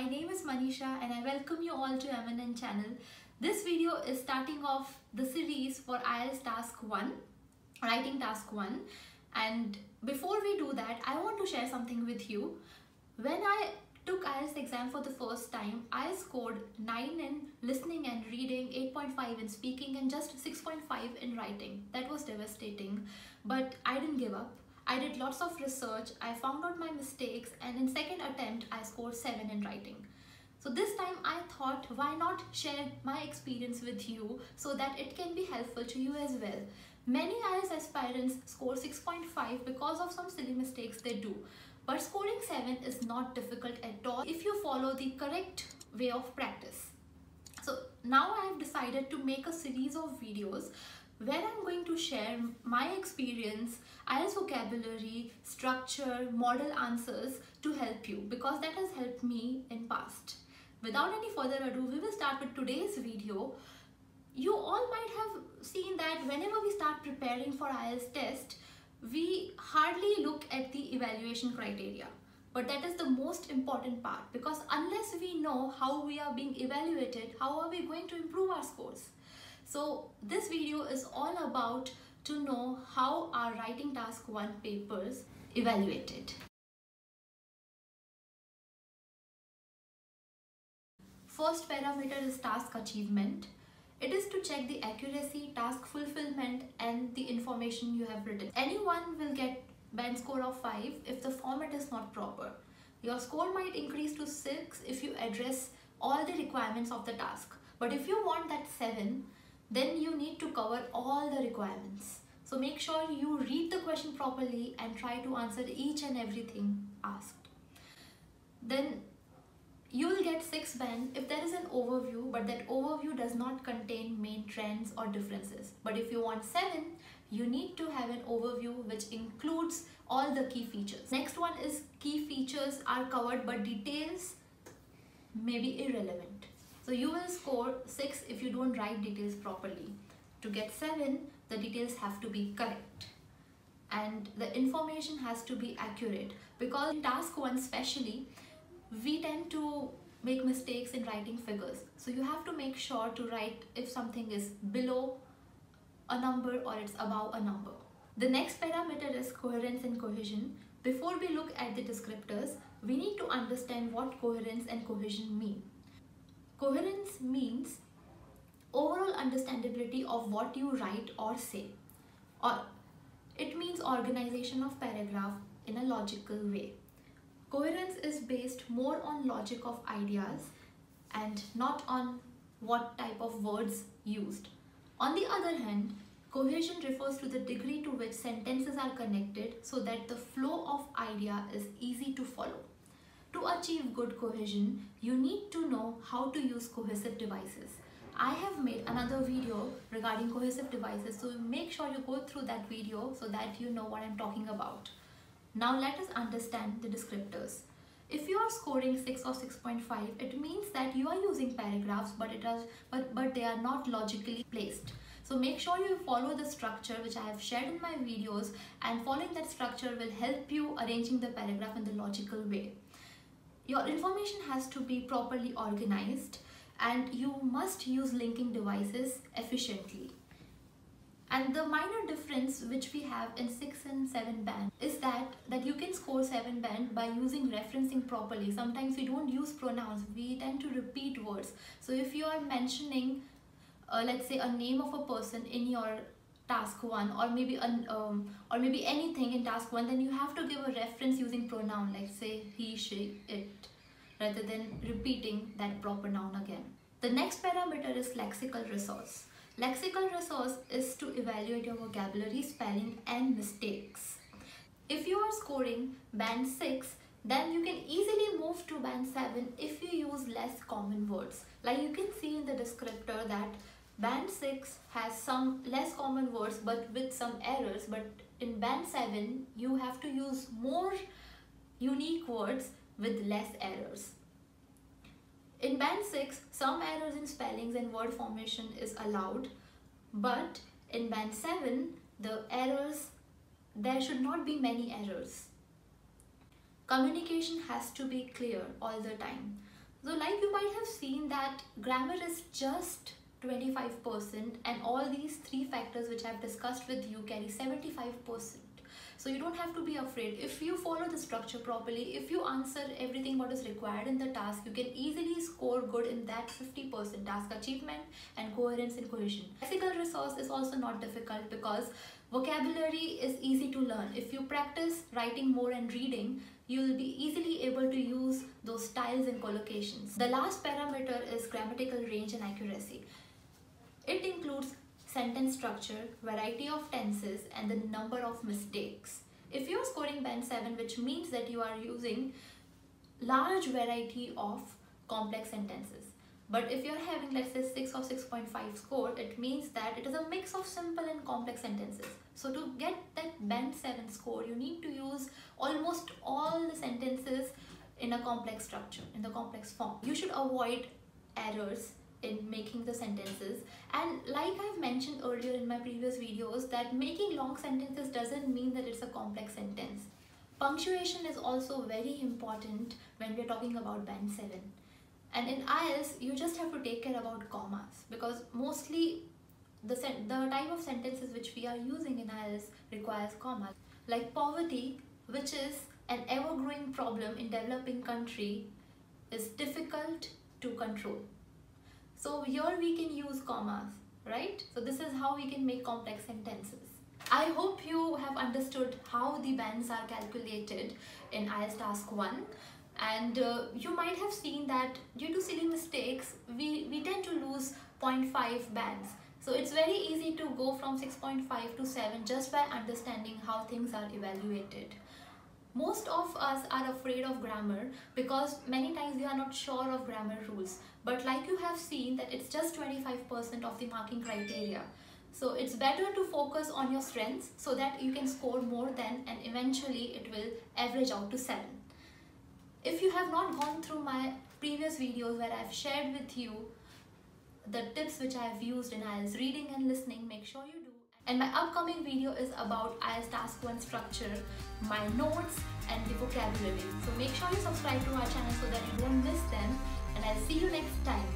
my name is Manisha and I welcome you all to MNN channel. This video is starting off the series for IELTS Task 1, Writing Task 1. And before we do that, I want to share something with you. When I took IELTS exam for the first time, I scored 9 in listening and reading, 8.5 in speaking and just 6.5 in writing. That was devastating, but I didn't give up. I did lots of research, I found out my mistakes, and in second attempt I scored 7 in writing. So this time I thought, why not share my experience with you so that it can be helpful to you as well. Many IELTS aspirants score 6.5 because of some silly mistakes they do. But scoring 7 is not difficult at all if you follow the correct way of practice. So now I have decided to make a series of videos where I'm going to share my experience, IELTS vocabulary, structure, model answers to help you, because that has helped me in past. Without any further ado, we will start with today's video. You all might have seen that whenever we start preparing for IELTS test, we hardly look at the evaluation criteria. But that is the most important part, because unless we know how we are being evaluated, how are we going to improve our scores? So this video is all about to know how our writing task 1 papers evaluated. First parameter is task achievement. It is to check the accuracy, task fulfillment and the information you have written. Anyone will get band score of 5 if the format is not proper. Your score might increase to 6 if you address all the requirements of the task. But if you want that 7, then you need to cover all the requirements. So make sure you read the question properly and try to answer each and everything asked. Then you will get 6 band if there is an overview, but that overview does not contain main trends or differences. But if you want 7, you need to have an overview which includes all the key features. Next one is key features are covered but details may be irrelevant. So you will score 6 if you don't write details properly. To get 7, the details have to be correct and the information has to be accurate, because in task 1 especially, we tend to make mistakes in writing figures. So you have to make sure to write if something is below a number or it's above a number. The next parameter is coherence and cohesion. Before we look at the descriptors, we need to understand what coherence and cohesion mean. Coherence means overall understandability of what you write or say, or it means organization of paragraph in a logical way. Coherence is based more on logic of ideas and not on what type of words used. On the other hand, cohesion refers to the degree to which sentences are connected so that the flow of idea is easy to follow. To achieve good cohesion, you need to know how to use cohesive devices. I have made another video regarding cohesive devices, so make sure you go through that video so that you know what I'm talking about. Now let us understand the descriptors. If you are scoring 6 or 6.5, it means that you are using paragraphs but they are not logically placed. So make sure you follow the structure which I have shared in my videos, and following that structure will help you arranging the paragraph in the logical way. Your information has to be properly organized and you must use linking devices efficiently. And the minor difference which we have in 6 and 7 band is that you can score 7 band by using referencing properly. Sometimes we don't use pronouns, we tend to repeat words. So if you are mentioning let's say a name of a person in your task 1, or maybe anything in task 1, then you have to give a reference using pronoun, like say he, she, it, rather than repeating that proper noun again. The next parameter is lexical resource. Lexical resource is to evaluate your vocabulary, spelling and mistakes. If you are scoring band 6, then you can easily move to band 7 if you use less common words. Like you can see in the descriptor that band 6 has some less common words but with some errors, but in band 7 you have to use more unique words with less errors. In band 6, some errors in spellings and word formation is allowed, but in band 7, there should not be many errors. Communication has to be clear all the time. So like you might have seen that grammar is just 25% and all these three factors which I've discussed with you carry 75%. So you don't have to be afraid. If you follow the structure properly, if you answer everything what is required in the task, you can easily score good in that 50% task achievement and coherence and cohesion. Lexical resource is also not difficult because vocabulary is easy to learn. If you practice writing more and reading, you will be easily able to use those styles and collocations. The last parameter is grammatical range and accuracy. It includes sentence structure, variety of tenses, and the number of mistakes. If you're scoring band 7, which means that you are using large variety of complex sentences. But if you're having, let's say, 6 or 6.5 score, it means that it is a mix of simple and complex sentences. So to get that band 7 score, you need to use almost all the sentences in a complex structure, in the complex form. You should avoid errors in making the sentences, and like I've mentioned earlier in my previous videos, that making long sentences doesn't mean that it's a complex sentence. Punctuation is also very important when we're talking about band 7. And in IELTS, you just have to take care about commas, because mostly the type of sentences which we are using in IELTS requires commas. Like poverty, which is an ever-growing problem in developing country, is difficult to control. So here we can use commas, right? So this is how we can make complex sentences. I hope you have understood how the bands are calculated in IELTS Task 1. And you might have seen that due to silly mistakes, we tend to lose 0.5 bands. So it's very easy to go from 6.5 to 7 just by understanding how things are evaluated. Most of us are afraid of grammar because many times we are not sure of grammar rules. But like you have seen that it's just 25% of the marking criteria. So it's better to focus on your strengths so that you can score more than, and eventually it will average out to 7. If you have not gone through my previous videos where I've shared with you the tips which I have used in IELTS reading and listening, make sure you do. And my upcoming video is about IELTS Task 1 structure, my notes and the vocabulary. So make sure you subscribe to our channel so that you don't miss them, and I'll see you next time.